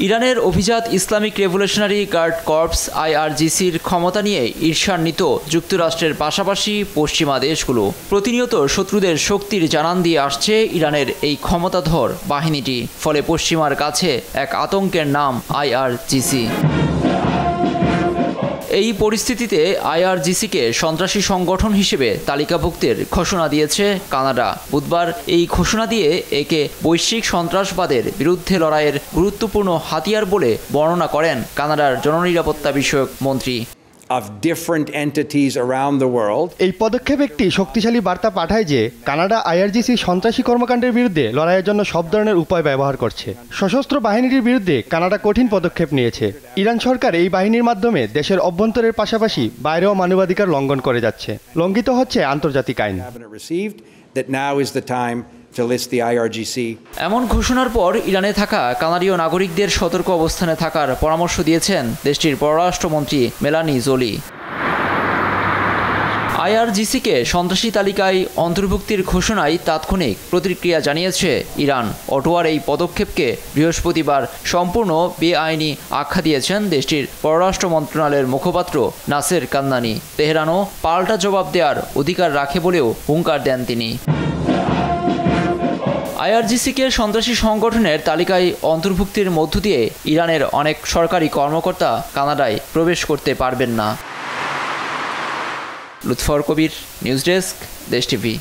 ইরানের অভিজাত Islamic revolutionary guard corps আইআরজিসির ক্ষমতা নিয়ে ঈর্ষান্বিত যুক্তরাষ্ট্রের পাশাপাশি পশ্চিমা দেশগুলো প্রতিনিয়ত শত্রুদের শক্তির জানান দিয়ে আসছে ইরানের এই ক্ষমতাধর বাহিনীটি। ফলে পশ্চিমার কাছে এক আতঙ্কের নাম আইআরজিসি। এই পরিস্থিতিতে আইআরজিসিকে সন্ত্রাসী সংগঠন হিসেবে তালিকাভুক্তির ঘোষণা দিয়েছে কানাডা। বুধবার এই ঘোষণা দিয়ে একে বৈশ্বিক সন্ত্রাসবাদের বিরুদ্ধে লড়াইয়ের গুরুত্বপূর্ণ হাতিয়ার বলে বর্ণনা করেন কানাডার জননিরাপত্তা বিষয়ক মন্ত্রী। এই পদক্ষেপ একটি শক্তিশালী বার্তা পাঠায় যে কানাডা আইআরজিসি সন্ত্রাসী কর্মকাণ্ডের বিরুদ্ধে লড়াইয়ের জন্য সব ধরনের উপায় ব্যবহার করছে। সশস্ত্র বাহিনীর বিরুদ্ধে কানাডা কঠিন পদক্ষেপ নিয়েছে। ইরান সরকার এই বাহিনীর মাধ্যমে দেশের অভ্যন্তরের পাশাপাশি বাইরেও মানবাধিকার লঙ্ঘন করে যাচ্ছে। লঙ্ঘিত হচ্ছে আন্তর্জাতিক আইন। এমন ঘোষণার পর ইরানে থাকা কানাডীয় নাগরিকদের সতর্ক অবস্থানে থাকার পরামর্শ দিয়েছেন দেশটির পররাষ্ট্রমন্ত্রী মেলানি জোলি। আইআরজিসিকে সন্ত্রাসী তালিকায় অন্তর্ভুক্তির ঘোষণায় তাৎক্ষণিক প্রতিক্রিয়া জানিয়েছে ইরান। অটোয়ার এই পদক্ষেপকে বৃহস্পতিবার সম্পূর্ণ বেআইনি আখ্যা দিয়েছেন দেশটির পররাষ্ট্র মন্ত্রণালয়ের মুখপাত্র নাসের কান্নানি। তেহরানও পাল্টা জবাব দেওয়ার অধিকার রাখে বলেও হুঙ্কার দেন তিনি। আইআরজিসিকে সন্ত্রাসী সংগঠনের তালিকায় অন্তর্ভুক্তির মধ্য দিয়ে ইরানের অনেক সরকারি কর্মকর্তা কানাডায় প্রবেশ করতে পারবেন না। লুৎফর কবির, নিউজ ডেস্ক, দেশ টিভি।